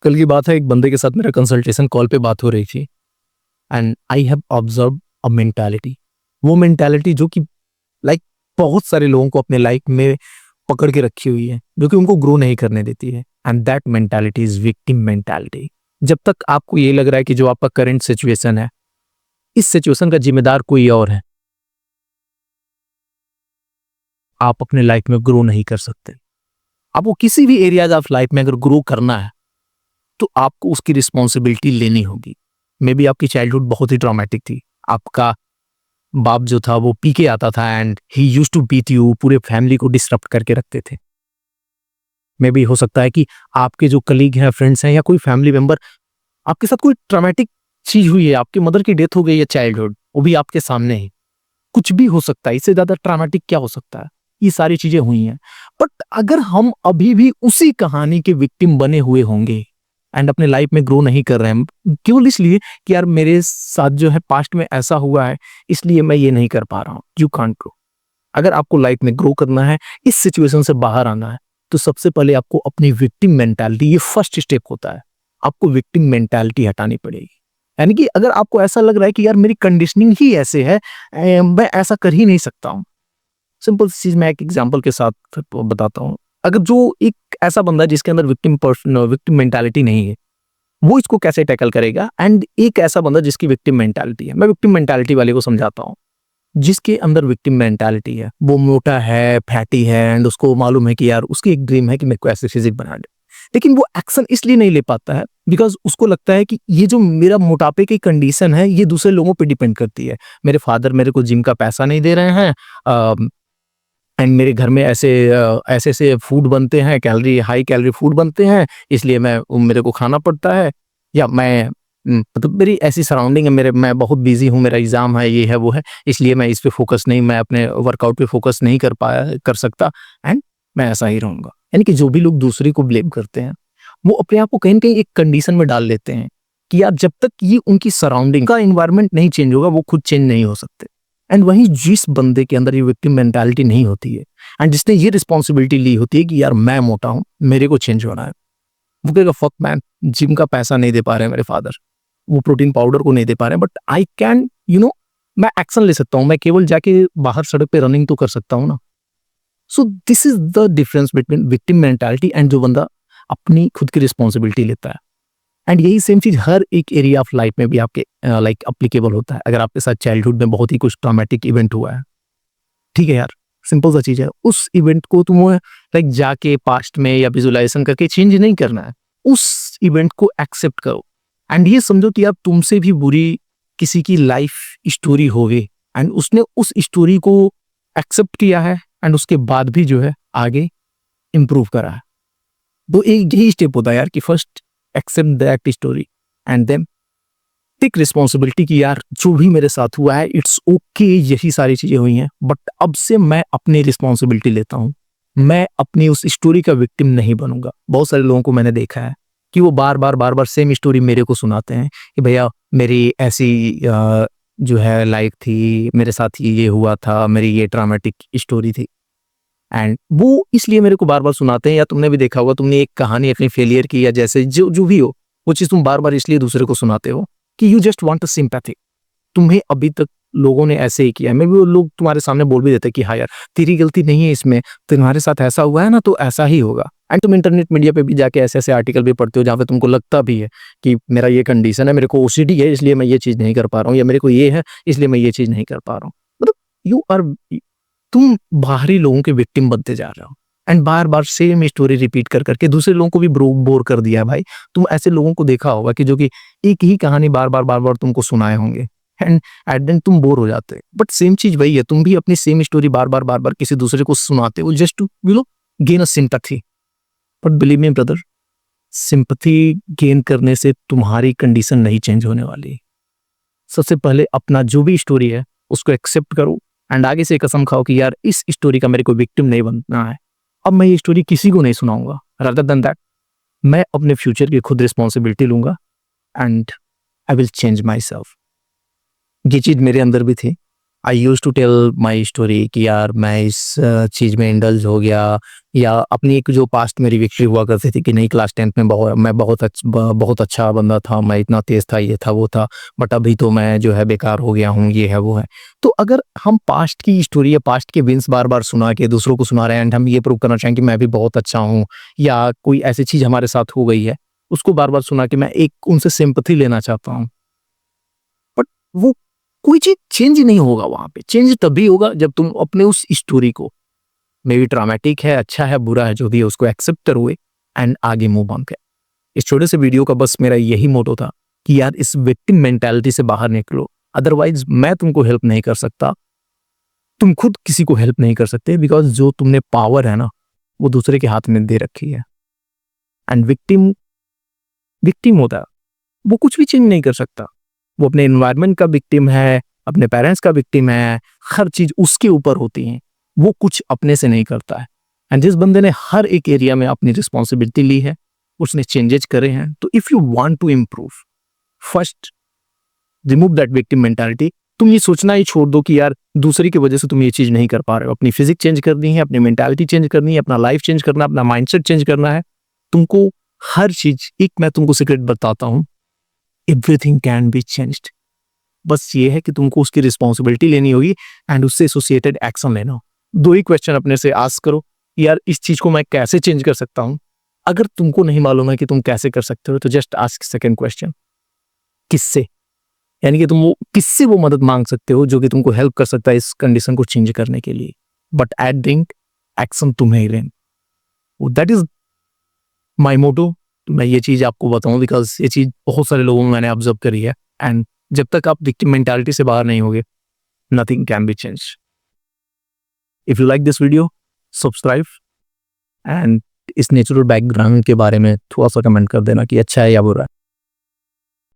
कल की बात है, एक बंदे के साथ मेरा कंसल्टेशन कॉल पे बात हो रही थी and I have observe a mentality. वो मेंटालिटी जो कि लाइक बहुत सारे लोगों को अपने लाइफ में पकड़ के रखी हुई है, जो कि उनको ग्रो नहीं करने देती है, and that mentality is victim mentality. जब तक आपको ये लग रहा है कि जो आपका करंट सिचुएशन है, इस सिचुएशन का जिम्मेदार कोई और है, आप अपने लाइफ में ग्रो नहीं कर सकते। आपको किसी भी एरियाज ऑफ लाइफ में अगर ग्रो करना है तो आपको उसकी रिस्पॉन्सिबिलिटी लेनी होगी। मे बी आपकी चाइल्डहुड बहुत ही ट्रॉमेटिक थी, आपका बाप जो था वो पी के आता था and he used to beat you, पूरे फैमिली को डिसरप्ट करके रखते थे। मे बी हो सकता है कि आपके जो कलीग हैं, फ्रेंड्स हैं, या कोई फैमिली मेंबर, आपके साथ कोई ट्रॉमेटिक चीज हुई है, आपकी मदर की डेथ हो गई है चाइल्डहुड, वो भी आपके सामने ही। कुछ भी हो सकता है, इससे ज्यादा ट्रॉमेटिक क्या हो सकता है? ये सारी चीजें हुई हैं। बट अगर हम अभी भी उसी कहानी के विक्टिम बने हुए होंगे एंड अपने लाइफ में ग्रो नहीं कर रहे हैं, केवल इसलिए कि यार मेरे साथ जो है पास्ट में ऐसा हुआ है, इसलिए मैं ये नहीं कर पा रहा हूँ, यू कांट ग्रो। अगर आपको लाइफ में ग्रो करना है, इस सिचुएशन से बाहर आना है, तो सबसे पहले आपको अपनी विक्टिम मेंटालिटी, ये फर्स्ट स्टेप होता है, आपको विक्टिम मेंटालिटी हटानी पड़ेगी। यानी कि अगर आपको ऐसा लग रहा है कि यार मेरी कंडीशनिंग ही ऐसे है, मैं ऐसा कर ही नहीं सकता हूँ। सिंपल सी चीज मैं एक एग्जांपल के साथ बताता हूँ। अगर जो एक ऐसा बंदा है जिसके अंदर विक्टिम मेंटालिटी नहीं है, वो इसको कैसे टैकल करेगा, एंड एक ऐसा बंदा जिसकी विक्टिम मेंटालिटी है, मैं विक्टिम मेंटालिटी वाले को समझाता हूँ। जिसके अंदर विक्टिम मेंटालिटी है, वो मोटा है, फैटी है, एंड उसको मालूम है कि यार उसकी एक ड्रीम है कि मेरे को ऐसे फिजिक बना दे, लेकिन वो एक्शन इसलिए नहीं ले पाता है बिकॉज उसको लगता है कि ये जो मेरा मोटापे की कंडीशन है, ये दूसरे लोगों पे डिपेंड करती है। मेरे फादर मेरे को जिम का पैसा नहीं दे रहे हैं, एंड मेरे घर में ऐसे ऐसे फूड बनते हैं, हाई कैलोरी फूड बनते हैं, इसलिए मेरे को खाना पड़ता है। या मतलब मेरी ऐसी सराउंडिंग है, मैं बहुत बिजी हूँ, मेरा एग्जाम है, ये है वो है, इसलिए मैं अपने वर्कआउट पे फोकस नहीं कर सकता, एंड मैं ऐसा ही रहूंगा। यानी कि जो भी लोग दूसरे को ब्लेम करते हैं, वो अपने आप को कहीं ना कहीं एक कंडीशन में डाल लेते हैं कि यार जब तक ये उनकी सराउंडिंग का इन्वायरमेंट नहीं चेंज होगा, वो खुद चेंज नहीं हो सकते। एंड वहीं जिस बंदे के अंदर ये विक्टिम मेंटालिटी नहीं होती है, एंड जिसने ये रिस्पॉन्सिबिलिटी ली होती है कि यार मैं मोटा हूं, मेरे को चेंज होना है, वो कहेगा फक मैन, जिम का पैसा नहीं दे पा रहे हैं मेरे फादर, वो प्रोटीन पाउडर को नहीं दे पा रहे हैं, बट आई कैन मैं एक्शन ले सकता हूँ, मैं केवल जाके बाहर सड़क पे रनिंग तो कर सकता हूँ ना। So this is the difference between victim mentality and जो बंदा अपनी खुद की रिस्पॉन्सिबिलिटी लेता है। एंड यही सेम चीज हर एक एरिया ऑफ लाइफ में भी आपके लाइक अप्लीकेबल होता है। अगर आपके साथ चाइल्डहुड में बहुत ही कुछ ट्रॉमेटिक इवेंट हुआ है, ठीक है यार, सिंपल सा चीज है, उस इवेंट को तुम्हें लाइक जाके पास्ट में या विजुअलाइजेशन करके चेंज नहीं करना है, उस इवेंट को एक्सेप्ट करो एंड ये समझो कि अब तुमसे भी बुरी किसी की लाइफ स्टोरी होगी, एंड उसने उस स्टोरी को एक्सेप्ट किया है, एंड उसके बाद भी जो है आगे इंप्रूव करा है। तो एक यही स्टेप होता है यार कि first accept that story and then take responsibility कि यार जो भी मेरे साथ हुआ है इट्स ओके, यही सारी चीजें हुई हैं, बट अब से मैं अपनी रिस्पॉन्सिबिलिटी लेता हूँ, मैं अपनी उस स्टोरी का विक्टिम नहीं बनूंगा। बहुत सारे लोगों को मैंने देखा है कि वो बार बार सेम स्टोरी मेरे को सुनाते हैं कि भैया मेरी ऐसी जो है लाइफ थी, मेरे साथ ये हुआ था, मेरी ये ट्रामेटिक स्टोरी थी, एंड वो इसलिए मेरे को बार बार सुनाते हैं। या तुमने भी देखा होगा, तुमने एक कहानी अपनी फेलियर की या जैसे जो जो भी हो, वो चीज तुम बार बार इसलिए दूसरे को सुनाते हो कि you just want a sympathy. तुम्हें अभी तक लोगों ने ऐसे ही किया है, मे बी वो लोग तुम्हारे सामने बोल भी देते कि हाँ यार तेरी गलती नहीं है इसमें, तुम्हारे साथ ऐसा हुआ है ना तो ऐसा ही होगा। एंड तुम इंटरनेट मीडिया पे भी जाके ऐसे ऐसे आर्टिकल भी पढ़ते हो जहाँ पे तुमको लगता भी है कि मेरा ये कंडीशन है, मेरे को ओसीडी है इसलिए मैं ये चीज नहीं कर पा रहा हूँ, या मेरे को ये है इसलिए मैं ये चीज नहीं कर पा रहा हूँ। मतलब यू आर तुम बाहरी लोगों के विक्टिम बनते जा रहे हो, and bar bar same story repeat कर करके दूसरे लोगों को भी बोर कर दिया है भाई। तुम ऐसे लोगों को देखा होगा कि जो कि एक ही कहानी बार बार तुमको सुनाए होंगे, एंड एट देन तुम बोर हो जाते हो। बट सेम चीज वही है, तुम भी अपनी सेम स्टोरी बार बार किसी दूसरे को सुनाते हो just to gain a sympathy. But believe me brother, sympathy gain करने से तुम्हारी कंडीशन नहीं चेंज होने वाली। सबसे पहले अपना जो भी स्टोरी है उसको एक्सेप्ट करो, एंड आगे से कसम खाओ कि यार इस स्टोरी का मेरे को विक्टिम नहीं बनना है, अब मैं ये स्टोरी किसी को नहीं सुनाऊंगा। रादर देन दैट मैं अपने फ्यूचर की खुद रिस्पॉन्सिबिलिटी लूंगा, and I will change myself. ये चीज मेरे अंदर भी थी, I use to tell my story कि यार मैं इस चीज़ में इंडल्ज हो गया, या अपनी एक जो पास्ट मेरी विक्ट्री हुआ करती थी कि नहीं क्लास 10th में मैं बहुत अच्छा बंदा था, मैं इतना तेज था, ये था वो था, बट अभी तो मैं जो है बेकार हो गया हूँ, ये है वो है। तो अगर हम पास्ट की स्टोरी या पास्ट के विंस बार बार सुना के दूसरों को सुना रहे हैं एंड हम ये प्रूव करना चाहें कि मैं भी बहुत अच्छा हूँ, या कोई ऐसी चीज़ हमारे साथ हो गई है उसको बार बार सुना के मैं एक उनसे सिंपैथी लेना चाहता हूँ, बट वो कोई चीज चेंज नहीं होगा। वहां पे चेंज तभी होगा जब तुम अपने उस स्टोरी को, मे बी ट्रामेटिक है, अच्छा है, बुरा है, जो भी है, उसको एक्सेप्ट करोगे एंड आगे मूव ऑन कर। इस छोटे से वीडियो का बस मेरा यही मोटो था कि यार इस विक्टिम मेंटालिटी से बाहर निकलो, अदरवाइज मैं तुमको हेल्प नहीं कर सकता, तुम खुद किसी को हेल्प नहीं कर सकते, बिकॉज जो तुमने पावर है ना वो दूसरे के हाथ में दे रखी है। एंड विक्टिम विक्टिम होता है, वो कुछ भी चेंज नहीं कर सकता, वो अपने एनवायरनमेंट का विक्टिम है, अपने पेरेंट्स का विक्टिम है, हर चीज उसके ऊपर होती है, वो कुछ अपने से नहीं करता है। एंड जिस बंदे ने हर एक एरिया में अपनी रिस्पॉन्सिबिलिटी ली है, उसने चेंजेस करे हैं, तो if you want to improve, first remove that victim mentality. तुम ये सोचना ही छोड़ दो कि यार दूसरी की वजह से तुम ये चीज नहीं कर पा रहे हो। अपनी फिजिक्स चेंज करनी है, अपनी मेंटालिटी चेंज करनी है, अपना लाइफ चेंज करना है, अपना माइंडसेट चेंज करना है तुमको। हर चीज, एक मैं तुमको सीक्रेट बताता हूं, एवरीथिंग कैन बी चेंज्ड। बस ये है कि तुमको उसकी रिस्पॉन्सिबिलिटी लेनी होगी एंड उससे एसोसिएटेड एक्शन लेना हो। दो ही क्वेश्चन अपने से आस्क करो, यार इस चीज को मैं कैसे चेंज कर सकता हूं। अगर तुमको नहीं मालूम है कि तुम कैसे कर सकते हो, तो जस्ट आस्क सेकंड क्वेश्चन, किससे, यानी कि तुम वो किससे वो मदद मांग सकते हो जो कि तुमको हेल्प कर सकता है इस कंडीशन को चेंज करने के लिए। But at the end action तुम्हें ही लेना। दैट इज माई मोटो। मैं ये चीज आपको बताऊं बिकॉज ये चीज बहुत सारे लोगों में मैंने ऑब्जर्व करी है। एंड जब तक आप विक्टिम मेंटालिटी से बाहर नहीं होगे, nothing can be change. If you like this video, subscribe and इस नेचुरल बैकग्राउंड के बारे में थोड़ा सा कमेंट कर देना कि अच्छा है या बुरा है।